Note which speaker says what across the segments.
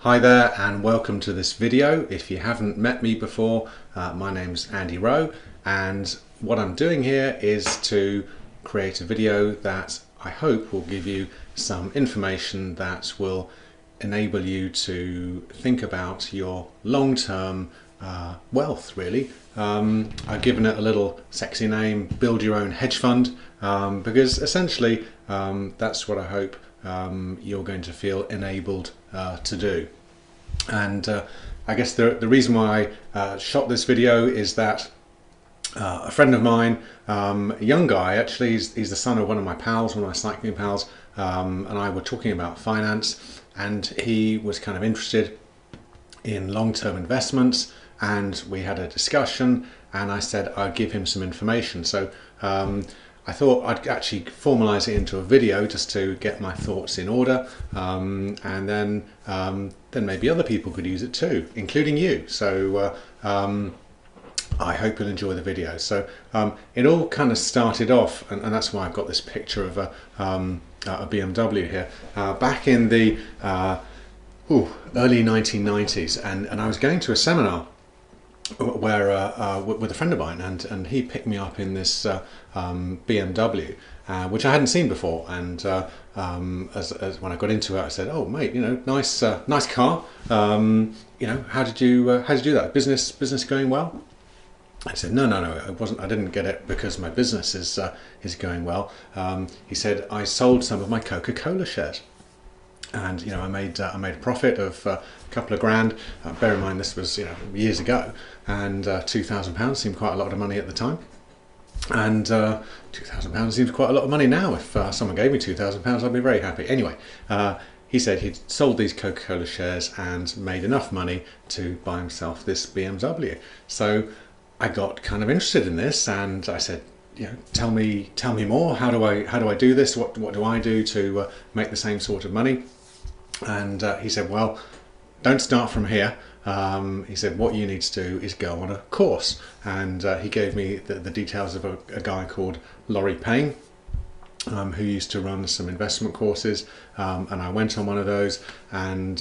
Speaker 1: Hi there and welcome to this video. If you haven't met me before, my name's Andy Rowe, and what I'm doing here is to create a video that I hope will give you some information that will enable you to think about your long-term wealth, really. I've given it a little sexy name, Build Your Own Hedge Fund, because essentially that's what I hope you're going to feel enabled to do. And I guess the reason why I shot this video is that a friend of mine, a young guy actually, he's the son of one of my pals, one of my cycling pals, and I were talking about finance, and he was kind of interested in long-term investments, and we had a discussion, and I said I'd give him some information. So I thought I'd actually formalize it into a video just to get my thoughts in order, and then maybe other people could use it too, including you. So I hope you'll enjoy the video. So it all kind of started off, and that's why I've got this picture of a BMW here, back in the early 1990s, and I was going to a seminar where with a friend of mine, and he picked me up in this BMW, which I hadn't seen before, and as when I got into it, I said, "Oh, mate, nice car. How did you do that? Business going well?" I said, no, it wasn't. I didn't get it because my business is going well. He said, I sold some of my Coca-Cola shares, and I made a profit of a couple of grand. Bear in mind this was years ago, and £2,000 seemed quite a lot of money at the time. And £2,000 seems quite a lot of money now. If someone gave me £2,000, I'd be very happy. Anyway, he said he'd sold these Coca-Cola shares and made enough money to buy himself this BMW. So I got kind of interested in this, and I said, tell me more. How do I do this? What do I do to make the same sort of money? And he said, well, don't start from here. He said, what you need to do is go on a course. And he gave me the details of a guy called Laurie Payne, who used to run some investment courses, and I went on one of those, and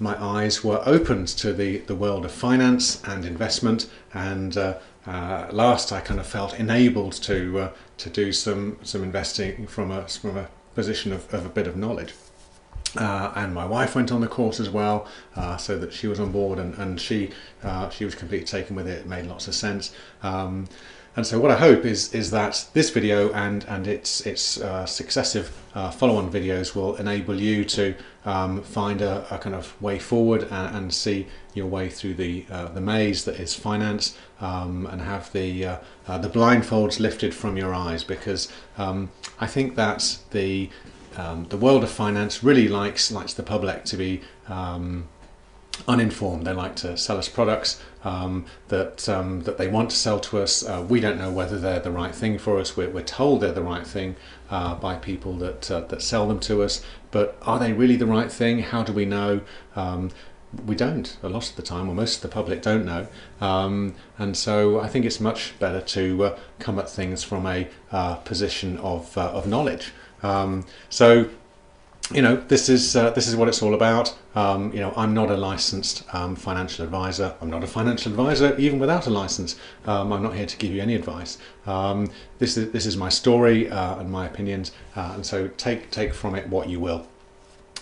Speaker 1: my eyes were opened to the world of finance and investment, and at last I kind of felt enabled to do some investing from a position of a bit of knowledge. And my wife went on the course as well, so that she was on board, and she was completely taken with it. It made lots of sense. And so what I hope is that this video and its successive follow-on videos will enable you to find a kind of way forward and see your way through the maze that is finance, and have the blindfolds lifted from your eyes, because I think that the world of finance really likes the public to be uninformed. They like to sell us products that they want to sell to us. We don't know whether they're the right thing for us. We're told they're the right thing by people that sell them to us, but are they really the right thing? How do we know? We don't. A lot of the time, or most of the public don't know, and so I think it's much better to come at things from a position of knowledge. So this is what it's all about. I'm not a licensed financial advisor. I'm not a financial advisor even without a license. I'm not here to give you any advice. This is my story and my opinions, and so take from it what you will.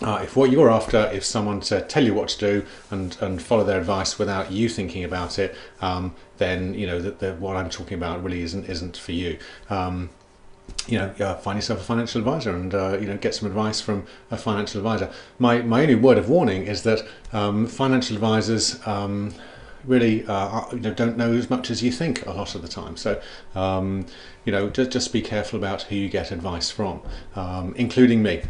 Speaker 1: If what you're after is someone to tell you what to do and follow their advice without you thinking about it, then what I'm talking about really isn't for you. Find yourself a financial advisor and get some advice from a financial advisor. My only word of warning is that financial advisors really don't know as much as you think a lot of the time. So just be careful about who you get advice from, including me.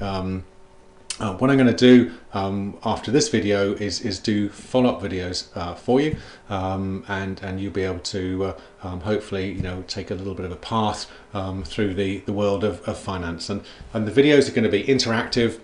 Speaker 1: What I'm going to do after this video is do follow-up videos for you, and you'll be able to hopefully take a little bit of a path through the world of finance, and the videos are going to be interactive.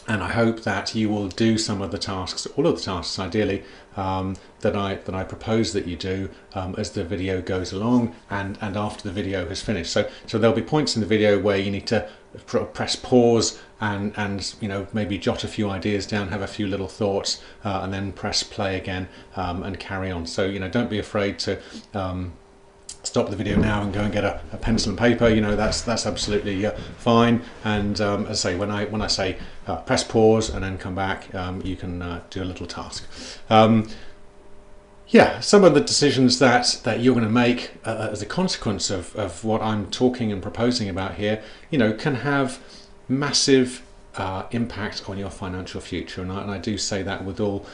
Speaker 1: And I hope that you will do some of the tasks, all of the tasks ideally, that I propose that you do as the video goes along and after the video has finished. So there'll be points in the video where you need to press pause and maybe jot a few ideas down, have a few little thoughts, and then press play again and carry on. So don't be afraid to stop the video now and go and get a pencil and paper. That's absolutely fine. And as I say, when I say press pause and then come back, you can do a little task. Yeah, some of the decisions that you're going to make as a consequence of what I'm talking and proposing about here, can have massive impact on your financial future, and I do say that with all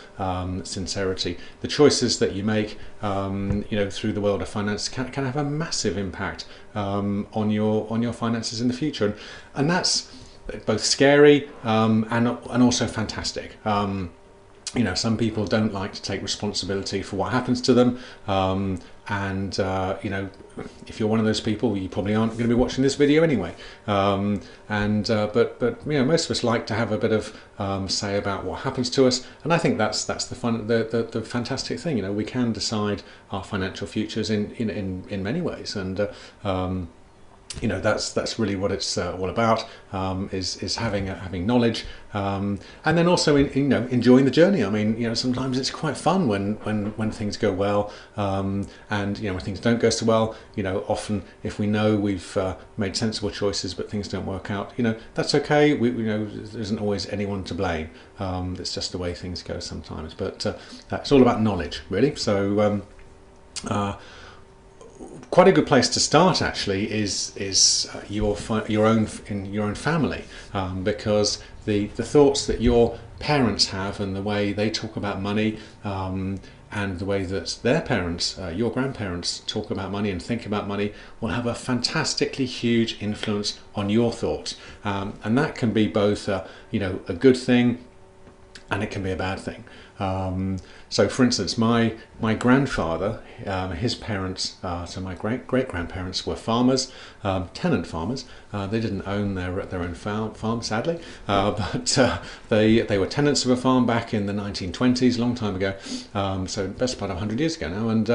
Speaker 1: sincerity. The choices that you make, through the world of finance can have a massive impact on your finances in the future, and that's both scary and also fantastic. Some people don't like to take responsibility for what happens to them, if you're one of those people, you probably aren't going to be watching this video anyway. But most of us like to have a bit of say about what happens to us, and I think that's the fun, the fantastic thing. We can decide our financial futures in many ways, and that's really what it's all about, is having knowledge, and then also enjoying the journey. I mean, sometimes it's quite fun when things go well, and when things don't go so well. Often if we know we've made sensible choices but things don't work out, that's okay. There isn't always anyone to blame. It's just the way things go sometimes. But it's all about knowledge, really. So. Quite a good place to start actually is your own family, because the thoughts that your parents have and the way they talk about money, and the way that their parents, your grandparents, talk about money and think about money will have a fantastically huge influence on your thoughts, and that can be both a good thing and it can be a bad thing. So for instance, my grandfather, his parents, so my great-grandparents were farmers, tenant farmers. They didn't own their own farm, sadly, but they were tenants of a farm back in the 1920s, a long time ago, so best part of 100 years ago now. And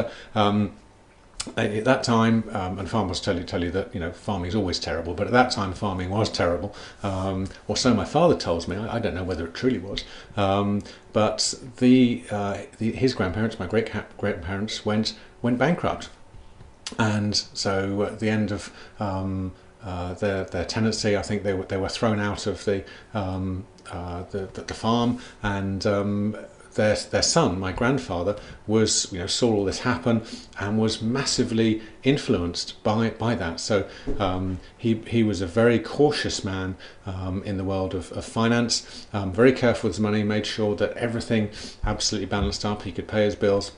Speaker 1: at that time, and farmers tell you that farming is always terrible, but at that time farming was terrible, or so my father tells me. I don't know whether it truly was, but his grandparents, my great-grandparents, went bankrupt, and so at the end of their tenancy, I think they were thrown out of the farm, and their son, my grandfather, saw all this happen and was massively influenced by that. So he was a very cautious man in the world of finance, very careful with his money, made sure that everything absolutely balanced up. He could pay his bills,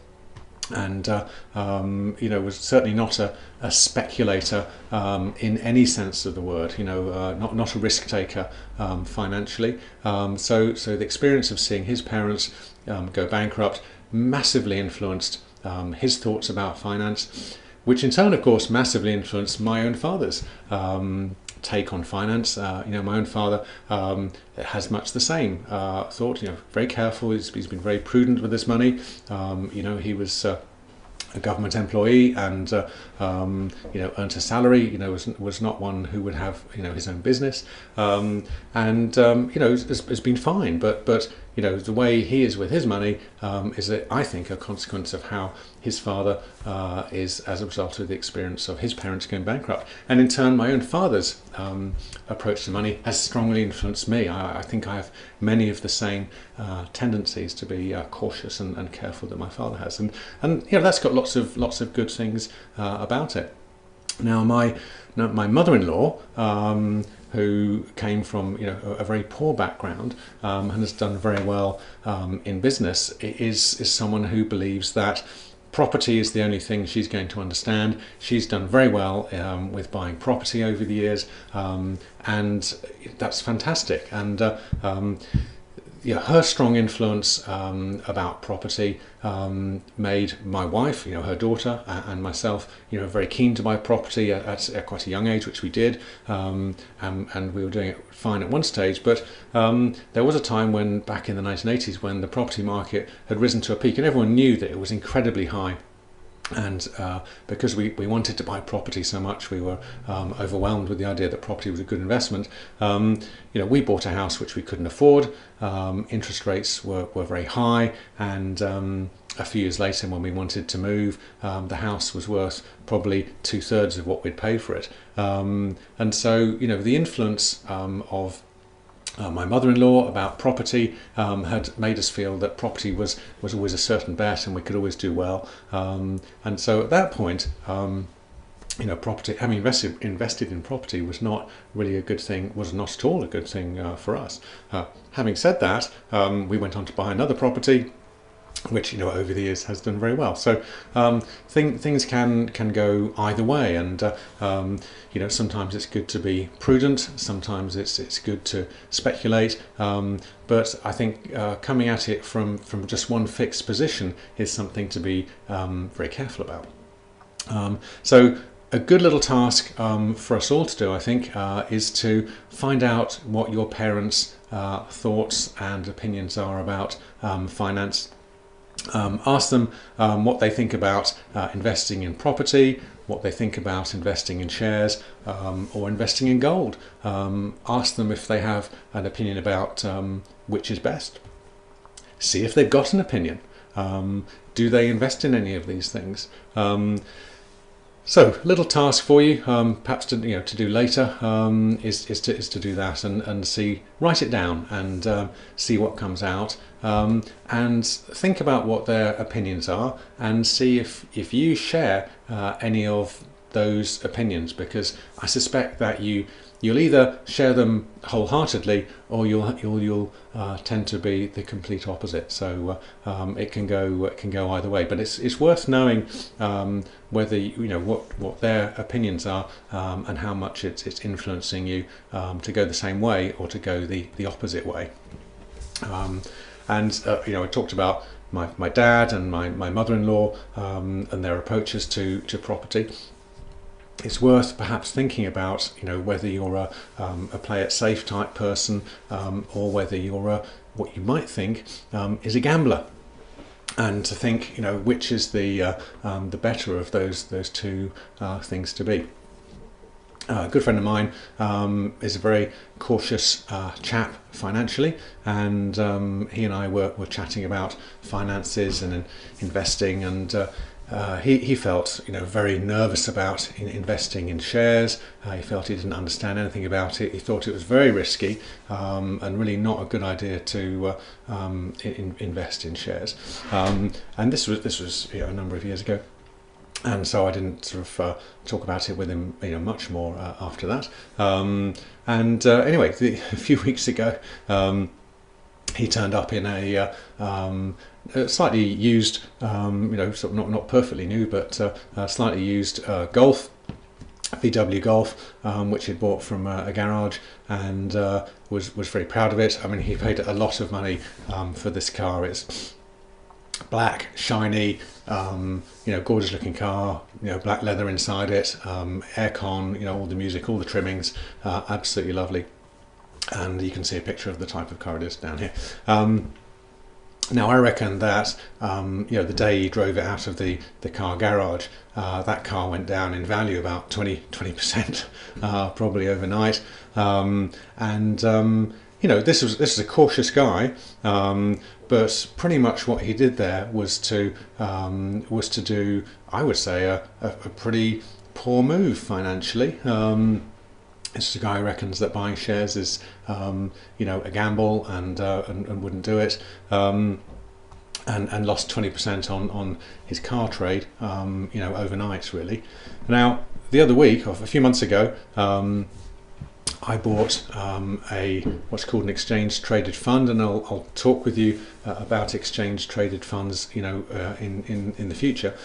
Speaker 1: and was certainly not a speculator in any sense of the word. Not a risk taker financially. So the experience of seeing his parents go bankrupt massively influenced his thoughts about finance, which in turn, of course, massively influenced my own father's take on finance. My own father has much the same thought. Very careful. He's been very prudent with his money. He was a government employee and earned a salary. Was not one who would have his own business, and has been fine. But the way he is with his money is, I think, a consequence of how his father is as a result of the experience of his parents going bankrupt. And in turn, my own father's approach to money has strongly influenced me. I think I have many of the same tendencies to be cautious and careful that my father has, and that's got lots of good things about it. Now my mother-in-law, who came from a very poor background and has done very well in business, is someone who believes that property is the only thing she's going to understand. She's done very well with buying property over the years, and that's fantastic. And her strong influence about property made my wife, her daughter, and myself, very keen to buy property at quite a young age, which we did, and we were doing it fine at one stage. But there was a time when, back in the 1980s, when the property market had risen to a peak, and everyone knew that it was incredibly high. And because we wanted to buy property so much, we were overwhelmed with the idea that property was a good investment. We bought a house which we couldn't afford. Interest rates were very high, and a few years later, when we wanted to move, the house was worth probably 2/3 of what we'd paid for it. And so, the influence of my mother-in-law about property had made us feel that property was always a certain bet, and we could always do well. And so at that point, property, having invested in property was not really a good thing, was not at all a good thing for us. Having said that, we went on to buy another property, which over the years has done very well. So things can go either way, and sometimes it's good to be prudent, sometimes it's good to speculate, but I think coming at it from just one fixed position is something to be very careful about. So a good little task for us all to do, I think, is to find out what your parents' thoughts and opinions are about finance. Ask them what they think about investing in property, what they think about investing in shares, or investing in gold. Ask them if they have an opinion about which is best. See if they've got an opinion. Do they invest in any of these things? So, little task for you, perhaps to do later, is to do that and write it down and see what comes out, and think about what their opinions are, and see if you share any of those opinions, because I suspect that you'll either share them wholeheartedly, or you'll tend to be the complete opposite. So it can go either way. But it's worth knowing whether what their opinions are, and how much it's influencing you to go the same way or to go the opposite way. I talked about my dad and my mother-in-law and their approaches to property. It's worth perhaps thinking about, whether you're a play it safe type person, or whether you're what you might think is a gambler, and to think, which is the better of those two things to be. A good friend of mine is a very cautious chap financially, and he and I were chatting about finances and investing, and he felt very nervous about investing in shares. He felt he didn't understand anything about it. He thought it was very risky, and really not a good idea to invest in shares. And this was a number of years ago. And so I didn't sort of talk about it with him, much more after that. Anyway, a few weeks ago, he turned up in a slightly used, sort of not perfectly new, but slightly used Golf, VW Golf, which he'd bought from a garage, and was very proud of it. I mean, he paid a lot of money for this car. It's black, shiny, gorgeous looking car, black leather inside it, aircon, all the music, all the trimmings, absolutely lovely. And you can see a picture of the type of car it is down here. Now I reckon that the day he drove it out of the car garage, that car went down in value about 20%, probably overnight. This was a cautious guy, but pretty much what he did there was to do, I would say, a pretty poor move financially. This is a guy who reckons that buying shares is, a gamble, and wouldn't do it, and lost 20% on his car trade, overnight, really. Now, the other week, or a few months ago, I bought what's called an exchange traded fund, and I'll talk with you about exchange traded funds, in the future.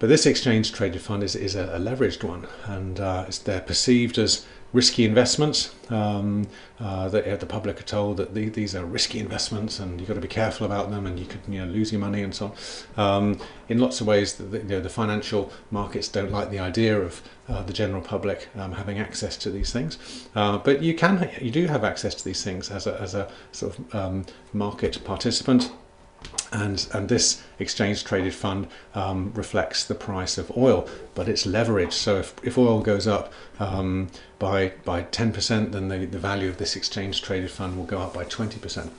Speaker 1: But this exchange traded fund is a leveraged one, and they're perceived as risky investments. The public are told that these are risky investments and you've got to be careful about them, and you could lose your money and so on. In lots of ways, the financial markets don't like the idea of the general public having access to these things, but you do have access to these things as a sort of market participant. And this exchange traded fund reflects the price of oil, but it's leveraged. So if oil goes up by 10%, then the value of this exchange traded fund will go up by 20%.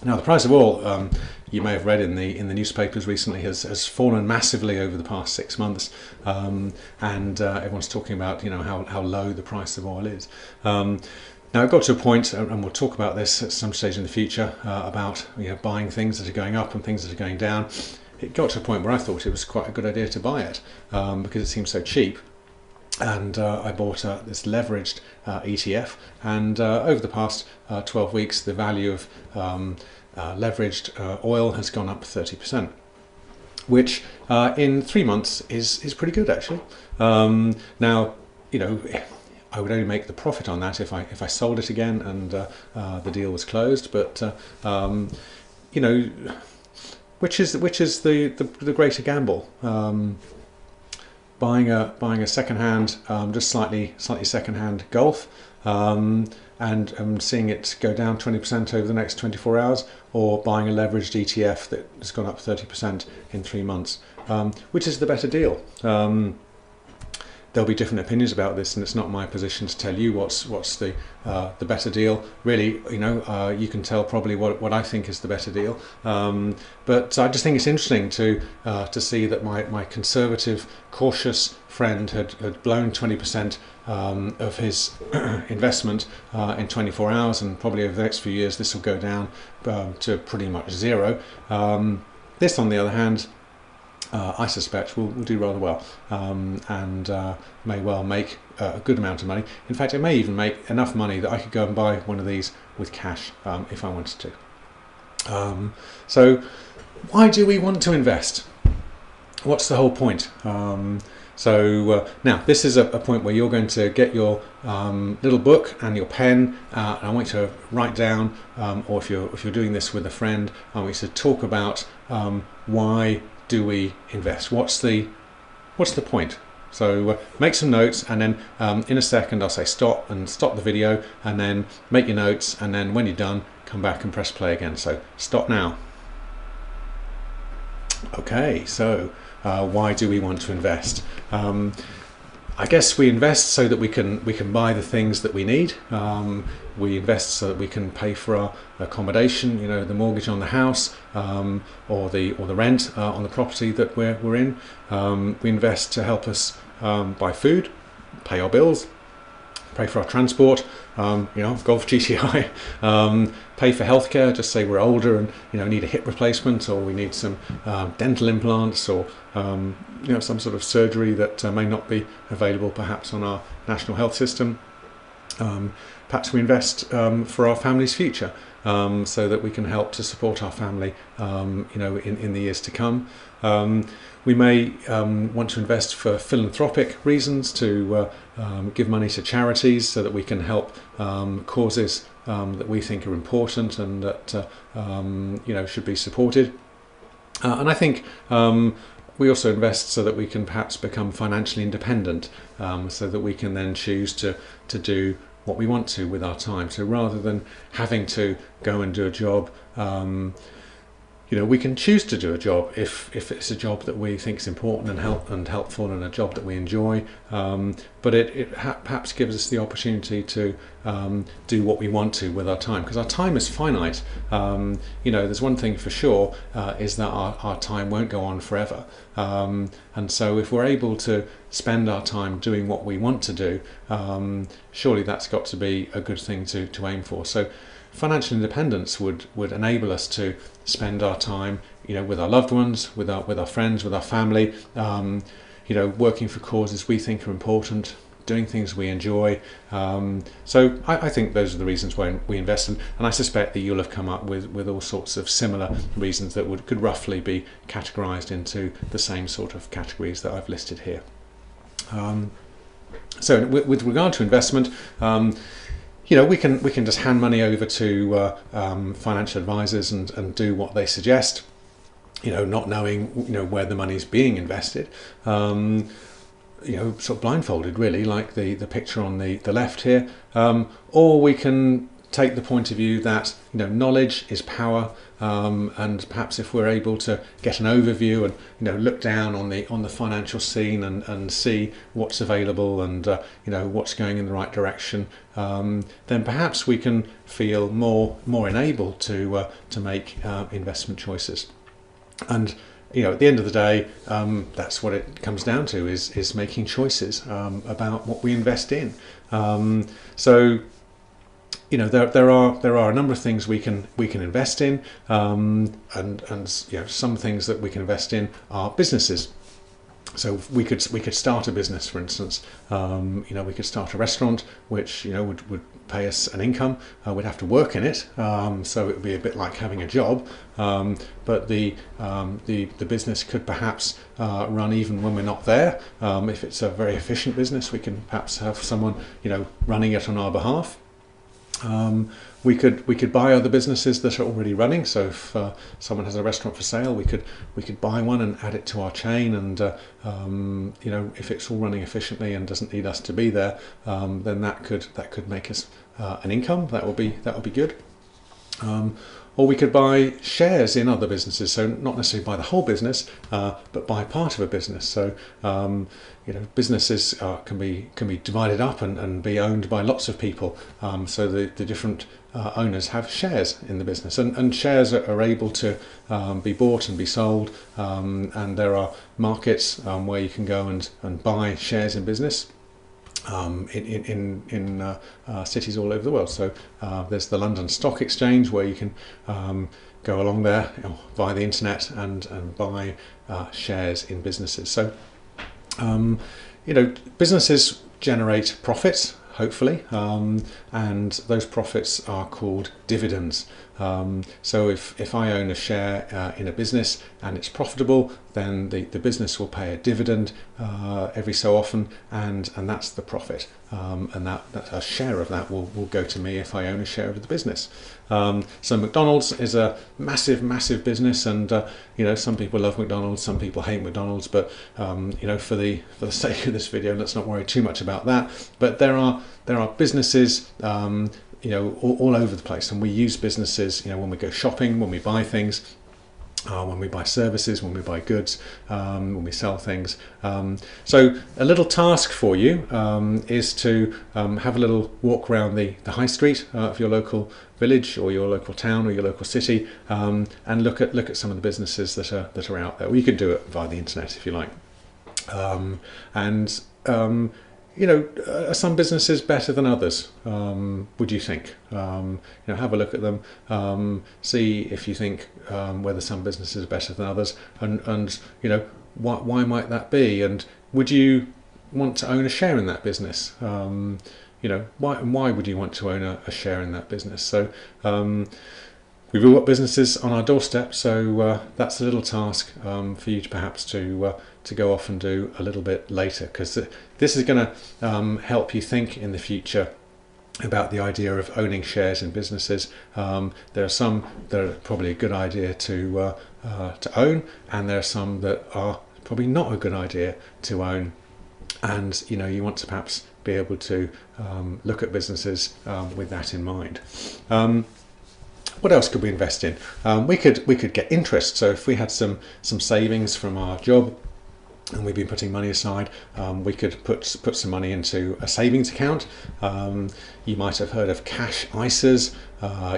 Speaker 1: Now, the price of oil, you may have read in the newspapers recently, has fallen massively over the past 6 months, and everyone's talking about how low the price of oil is. Now, it got to a point, and we'll talk about this at some stage in the future, about buying things that are going up and things that are going down. It got to a point where I thought it was quite a good idea to buy it because it seemed so cheap. And I bought this leveraged ETF, and over the past 12 weeks, the value of leveraged oil has gone up 30%, which in 3 months is pretty good, actually. Now, I would only make the profit on that if I sold it again and the deal was closed. But which is the greater gamble? Buying a second-hand, just slightly second-hand Golf, and seeing it go down 20% over the next 24 hours, or buying a leveraged ETF that has gone up 30% in 3 months. Which is the better deal? There'll be different opinions about this, and it's not my position to tell you what's the better deal. Really, you can tell probably what I think is the better deal. But I just think it's interesting to see that my conservative, cautious friend had blown 20% of his investment in 24 hours, and probably over the next few years this will go down to pretty much zero. This, on the other hand, I suspect will do rather well, and may well make a good amount of money. In fact, it may even make enough money that I could go and buy one of these with cash if I wanted to. So why do we want to invest? What's the whole point? Now this is a point where you're going to get your little book and your pen, and I want you to write down, or if you're doing this with a friend, I want you to talk about why do we invest? What's the point? So make some notes, and then in a second I'll say stop the video, and then make your notes, and then when you're done, come back and press play again. So stop now. Okay, so why do we want to invest? I guess we invest so that we can buy the things that we need. We invest so that we can pay for our accommodation, the mortgage on the house, or the rent on the property that we're in. We invest to help us buy food, pay our bills, pay for our transport, Golf GTI, pay for healthcare, just say we're older and need a hip replacement, or we need some dental implants, or some sort of surgery that may not be available perhaps on our national health system. Perhaps we invest for our family's future, so that we can help to support our family in the years to come. We may want to invest for philanthropic reasons, to give money to charities so that we can help causes that we think are important and that should be supported. And I think we also invest so that we can perhaps become financially independent, so that we can then choose to do what we want to with our time. So rather than having to go and do a job, we can choose to do a job if it's a job that we think is important and helpful, and a job that we enjoy. But it perhaps gives us the opportunity to do what we want to with our time, because our time is finite. There's one thing for sure, is that our time won't go on forever. And so if we're able to spend our time doing what we want to do, surely that's got to be a good thing to aim for. So financial independence would enable us to spend our time, with our loved ones, with our friends, with our family, working for causes we think are important, doing things we enjoy. So I think those are the reasons why we invest in, and I suspect that you'll have come up with all sorts of similar reasons that could roughly be categorized into the same sort of categories that I've listed here. So with regard to investment, we can just hand money over to financial advisors and do what they suggest. Not knowing where the money is being invested. Sort of blindfolded, really, like the picture on the left here. Or we can take the point of view that knowledge is power, and perhaps if we're able to get an overview and look down on the financial scene and see what's available and what's going in the right direction, then perhaps we can feel more enabled to make investment choices. And at the end of the day, that's what it comes down to, is making choices about what we invest in. So there are a number of things we can invest in, and some things that we can invest in are businesses. So we could start a business, for instance. We could start a restaurant, which would pay us an income. We'd have to work in it, so it would be a bit like having a job. But the business could perhaps run even when we're not there. If it's a very efficient business, we can perhaps have someone running it on our behalf. We could buy other businesses that are already running. So if someone has a restaurant for sale, we could buy one and add it to our chain. And if it's all running efficiently and doesn't need us to be there, then that could make us an income. That will be good. Or we could buy shares in other businesses, so not necessarily buy the whole business, but buy part of a business. So businesses can be divided up and be owned by lots of people. So the different owners have shares in the business, and shares are able to be bought and be sold. And there are markets where you can go and buy shares in business. In cities all over the world. So there's the London Stock Exchange, where you can go along there via the internet and buy shares in businesses. So businesses generate profits, hopefully, and those profits are called dividends. So if I own a share in a business and it's profitable, then the business will pay a dividend every so often, and that's the profit. And that a share of that will go to me if I own a share of the business. So McDonald's is a massive business, and some people love McDonald's, some people hate McDonald's, but for the sake of this video, let's not worry too much about that. But there are businesses all over the place, and we use businesses when we go shopping, when we buy things, when we buy services, when we buy goods, when we sell things. So a little task for you is to have a little walk around the high street of your local village or your local town or your local city, and look at some of the businesses that are out there. Well, you can do it via the internet if you like. Are some businesses better than others? Would you think? Have a look at them, see if you think whether some businesses are better than others, and why might that be? And would you want to own a share in that business? Why would you want to own a share in that business? So we've all got businesses on our doorstep, so that's a little task for you to perhaps to go off and do a little bit later, because this is going to help you think in the future about the idea of owning shares in businesses. There are some that are probably a good idea to own, and there are some that are probably not a good idea to own. And you want to perhaps be able to look at businesses with that in mind. What else could we invest in? We could get interest. So if we had some savings from our job, and we've been putting money aside, we could put some money into a savings account. You might have heard of cash ISAs.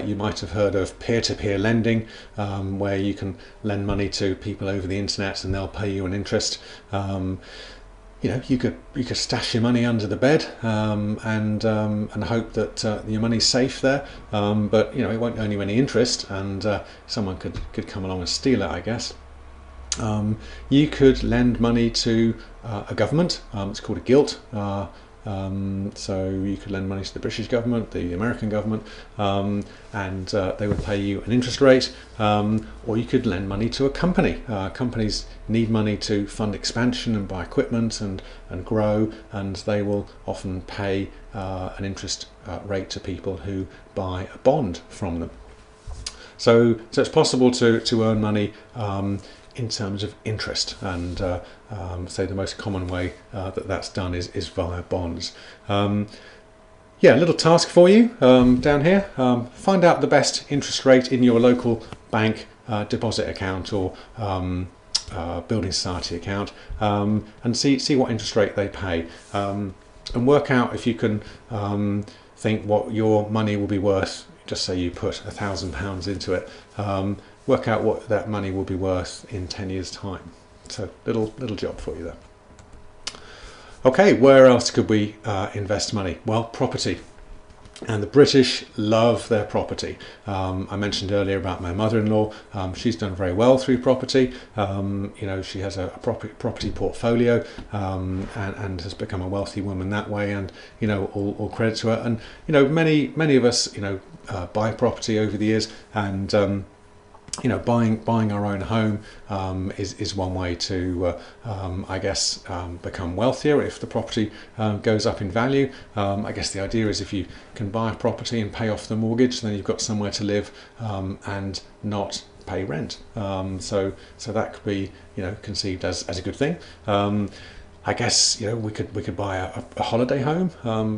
Speaker 1: You might have heard of peer-to-peer lending, where you can lend money to people over the internet and they'll pay you an interest. You could stash your money under the bed and hope that your money's safe there, but it won't earn you any interest, and someone could come along and steal it, I guess. You could lend money to a government. It's called a gilt. So you could lend money to the British government, the American government, and they would pay you an interest rate, or you could lend money to a company. Companies need money to fund expansion and buy equipment and grow, and they will often pay an interest rate to people who buy a bond from them. So it's possible to earn money in terms of interest, and say the most common way that's done is via bonds. Yeah, a little task for you down here. Find out the best interest rate in your local bank deposit account or building society account, and see what interest rate they pay, and work out if you can think what your money will be worth. Just say you put £1,000 into it, work out what that money will be worth in 10 years time. So little job for you there. Okay, where else could we invest money? Well, property. And the British love their property. I mentioned earlier about my mother-in-law. She's done very well through property. She has a property portfolio, and has become a wealthy woman that way. And all credit to her. And many of us buy property over the years, and buying our own home is one way to, become wealthier if the property goes up in value. I guess the idea is if you can buy a property and pay off the mortgage, then you've got somewhere to live and not pay rent. So that could be conceived as a good thing. I guess we could buy a holiday home.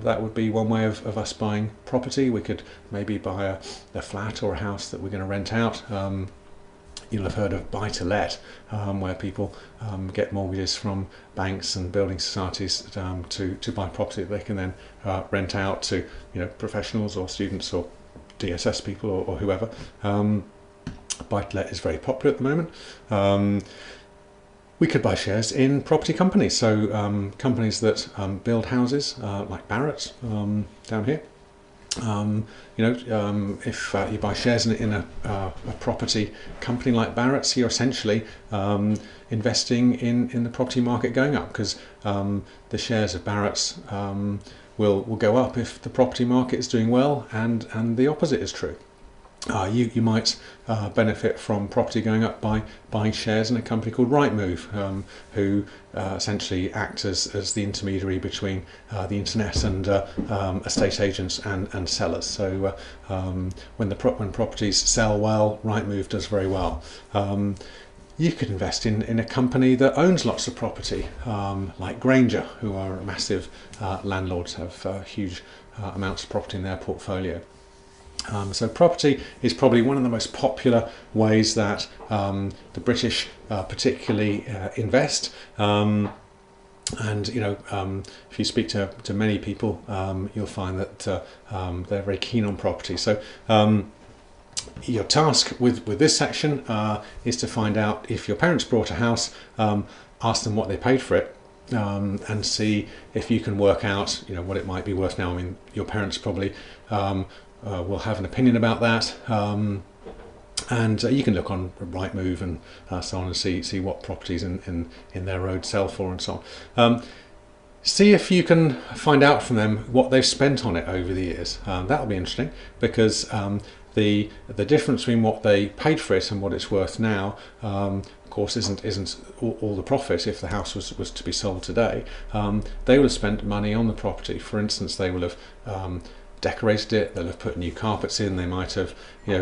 Speaker 1: That would be one way of us buying property. We could maybe buy a flat or a house that we're going to rent out. You'll have heard of buy-to-let, where people get mortgages from banks and building societies to buy property that they can then rent out to professionals or students or DSS people or whoever. Buy-to-let is very popular at the moment. We could buy shares in property companies, so companies that build houses, like Barratt's down here. If you buy shares in a property company like Barratt's, you're essentially investing in the property market going up, because the shares of Barratt's will go up if the property market is doing well, and the opposite is true. You might benefit from property going up by buying shares in a company called Rightmove, who essentially act as the intermediary between the internet and estate agents and sellers. So when properties sell well, Rightmove does very well. You could invest in a company that owns lots of property, like Granger, who are massive landlords, have huge amounts of property in their portfolio. So property is probably one of the most popular ways that the British particularly invest. If you speak to many people, you'll find that they're very keen on property. So your task with this section is to find out if your parents bought a house, ask them what they paid for it, and see if you can work out what it might be worth now. I mean, your parents probably will have an opinion about that, and you can look on Rightmove and so on and see what properties in their road sell for and so on. See if you can find out from them what they've spent on it over the years. That'll be interesting, because the difference between what they paid for it and what it's worth now, of course, isn't all the profit. If the house was to be sold today, they will have spent money on the property. For instance, they will have decorated it, they'll have put new carpets in, they might have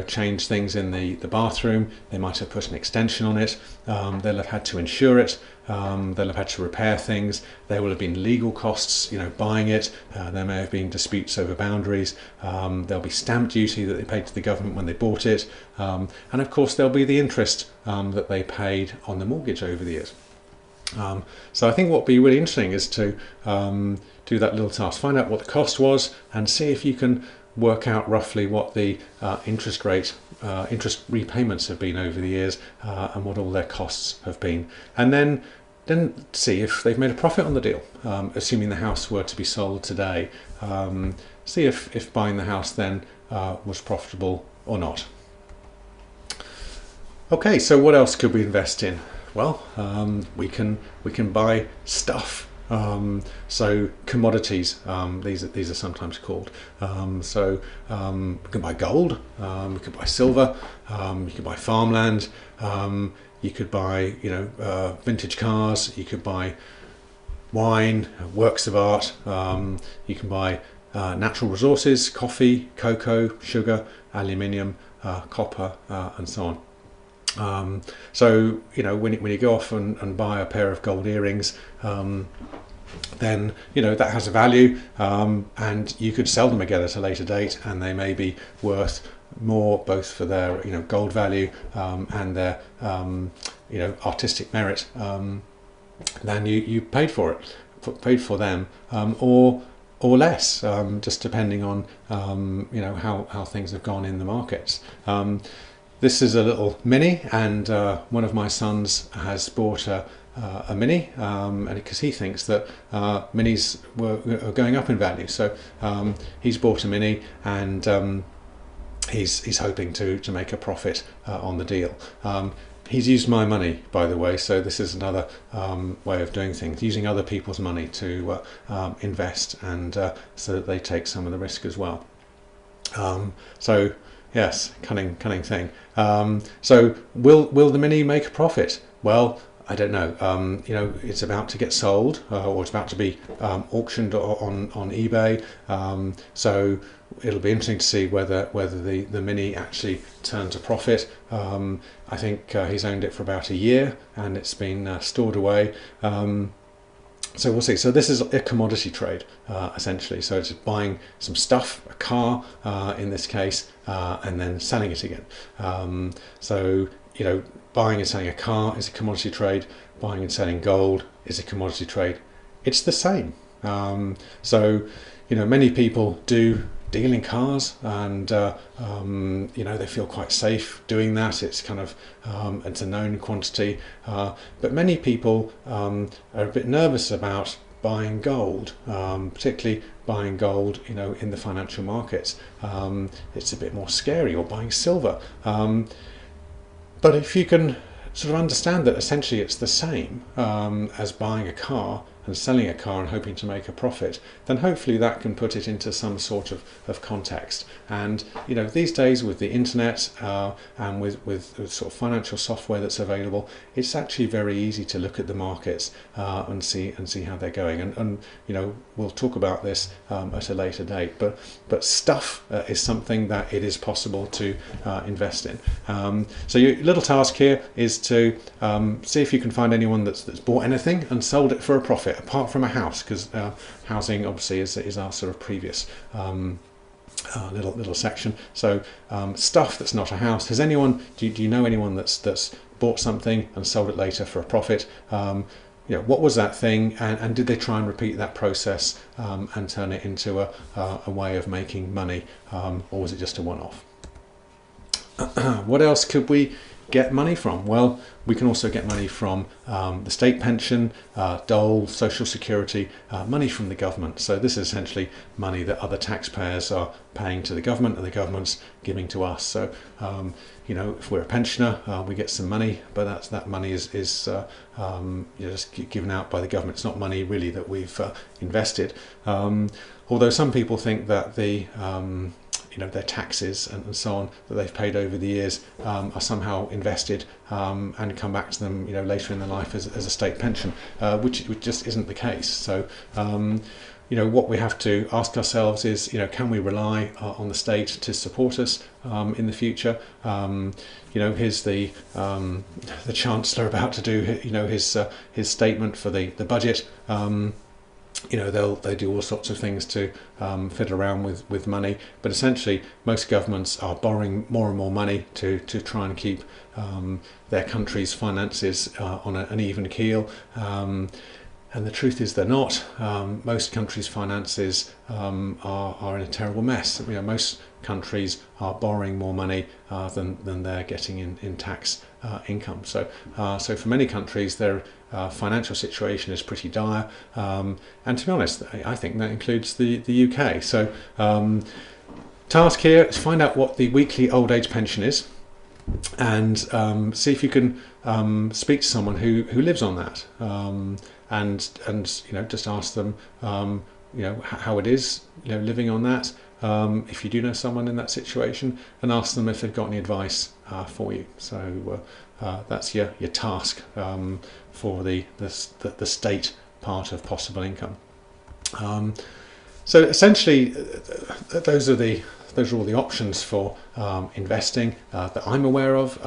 Speaker 1: changed things in the bathroom, they might have put an extension on it, they'll have had to insure it, they'll have had to repair things, there will have been legal costs buying it, there may have been disputes over boundaries, there'll be stamp duty that they paid to the government when they bought it, and of course there'll be the interest that they paid on the mortgage over the years. So I think what would be really interesting is to do that little task, find out what the cost was, and see if you can work out roughly what the interest repayments have been over the years, and what all their costs have been, and then see if they've made a profit on the deal, assuming the house were to be sold today. See if buying the house then was profitable or not. Okay, so what else could we invest in? Well, we can buy stuff. So commodities, these are sometimes called. You can buy gold, you could buy silver, you could buy farmland, you could buy vintage cars, you could buy wine, works of art, you can buy natural resources, coffee, cocoa, sugar, aluminium, copper, and so on. When you go off and buy a pair of gold earrings, then that has a value, and you could sell them again at a later date, and they may be worth more, both for their gold value and their artistic merit, than you paid for it, paid for them, or less, just depending on how things have gone in the markets. This is a little Mini, and one of my sons has bought a Mini, and because he thinks that Minis are going up in value, so he's bought a Mini, and he's hoping to make a profit on the deal. He's used my money, by the way, so this is another way of doing things, using other people's money to invest, and so that they take some of the risk as well. Yes, cunning thing. So will the Mini make a profit? Well, I don't know. It's about to get sold, or it's about to be auctioned on eBay. So it'll be interesting to see whether the Mini actually turns a profit. I think he's owned it for about a year, and it's been stored away. So we'll see. So this is a commodity trade, essentially. So it's buying some stuff, a car in this case, and then selling it again. Buying and selling a car is a commodity trade. Buying and selling gold is a commodity trade. It's the same. Many people do deal in cars, and they feel quite safe doing that. It's kind of it's a known quantity, but many people are a bit nervous about buying gold, particularly buying gold in the financial markets. It's a bit more scary, or buying silver, but if you can sort of understand that essentially it's the same as buying a car and selling a car and hoping to make a profit, then hopefully that can put it into some sort of context. And these days, with the internet and with sort of financial software that's available, it's actually very easy to look at the markets and see how they're going. And we'll talk about this at a later date. But stuff is something that it is possible to invest in. So your little task here is to see if you can find anyone that's bought anything and sold it for a profit, apart from a house, because housing obviously is our sort of previous little section. So stuff that's not a house. Has anyone? Do you know anyone that's bought something and sold it later for a profit? What was that thing, and did they try and repeat that process and turn it into a way of making money, or was it just a one-off? What else could we get money from? Well, we can also get money from the state pension, dole, social security, money from the government. So this is essentially money that other taxpayers are paying to the government, and the government's giving to us. So if we're a pensioner, we get some money, but that money is just given out by the government. It's not money really that we've invested. Although some people think that their taxes and so on that they've paid over the years are somehow invested and come back to them later in their life as a state pension, which just isn't the case. So what we have to ask ourselves is, can we rely on the state to support us in the future? Here's the Chancellor about to do his statement for the budget. They do all sorts of things to fiddle around with money, but essentially most governments are borrowing more and more money to try and keep their country's finances on an even keel. And the truth is they're not. Most countries' finances are in a terrible mess. Most countries are borrowing more money than they're getting in tax income. So for many countries, their financial situation is pretty dire. And to be honest, I think that includes the UK. So task here is find out what the weekly old age pension is, and see if you can speak to someone who lives on that. and just ask them how it is living on that. If you do know someone in that situation, and ask them if they've got any advice for you. So that's your task for the state part of possible income. So essentially, those are all the options for investing that I'm aware of.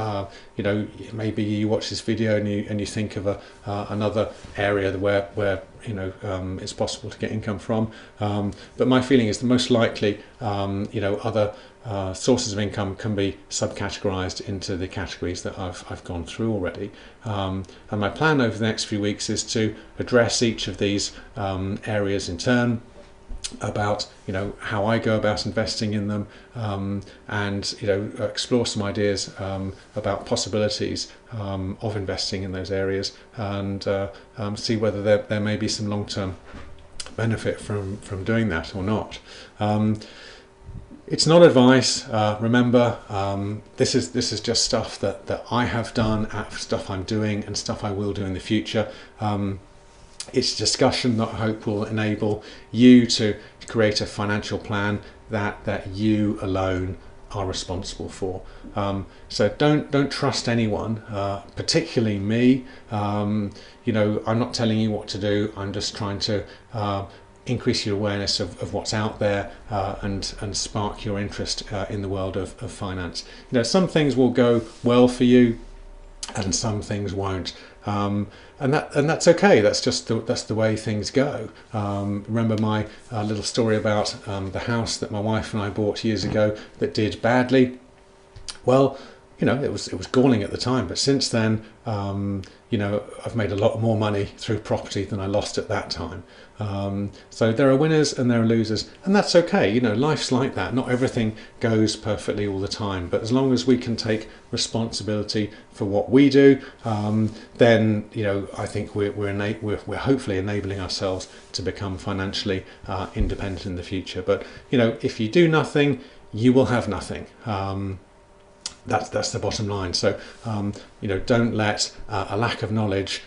Speaker 1: Maybe you watch this video and you think of another area where it's possible to get income from. But my feeling is the most likely other sources of income can be subcategorized into the categories that I've gone through already. And my plan over the next few weeks is to address each of these areas in turn, about how I go about investing in them, and explore some ideas about possibilities of investing in those areas, and see whether there may be some long-term benefit from doing that or not. It's not advice. Remember, this is just stuff that I have done, stuff I'm doing, and stuff I will do in the future. It's discussion that I hope will enable you to create a financial plan that you alone are responsible for. So don't trust anyone, particularly me. I'm not telling you what to do. I'm just trying to increase your awareness of what's out there, and spark your interest in the world of finance. Some things will go well for you, and some things won't. And that's okay. That's the way things go. Remember my little story about the house that my wife and I bought years ago that did badly? Well, it was galling at the time, but since then, I've made a lot more money through property than I lost at that time. So there are winners and there are losers, and that's okay. Life's like that. Not everything goes perfectly all the time, but as long as we can take responsibility for what we do, then I think we're hopefully enabling ourselves to become financially independent in the future. But if you do nothing, you will have nothing. That's the bottom line. So don't let a lack of knowledge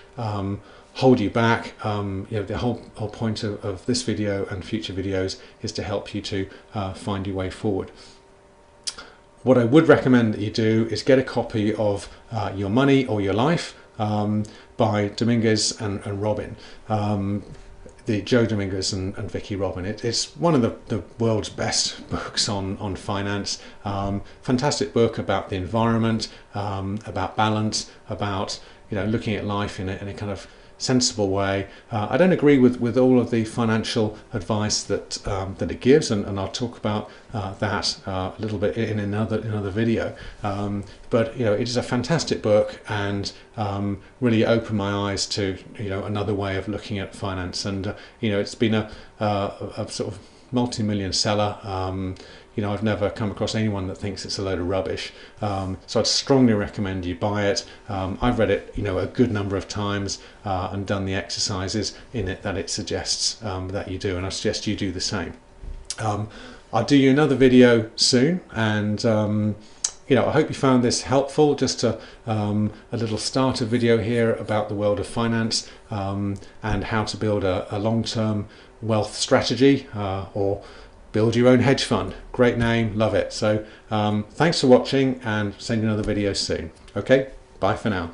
Speaker 1: hold you back. The whole point of this video and future videos is to help you to find your way forward. What I would recommend that you do is get a copy of Your Money or Your Life by Dominguez and Robin. The Joe Dominguez and Vicky Robin. It's one of the world's best books on finance. Fantastic book about the environment, about balance, about looking at life in a kind of sensible way. I don't agree with all of the financial advice that it gives, and I'll talk about that a little bit in another video. But it is a fantastic book, and really opened my eyes to another way of looking at finance. And it's been a sort of multi-million seller. I've never come across anyone that thinks it's a load of rubbish. So I'd strongly recommend you buy it. I've read it, a good number of times, and done the exercises in it that it suggests that you do, and I suggest you do the same. I'll do you another video soon, and I hope you found this helpful. Just a little starter video here about the world of finance, and how to build a long-term wealth strategy, or build your own hedge fund. Great name, love it. So thanks for watching, and send you another video soon. Okay, bye for now.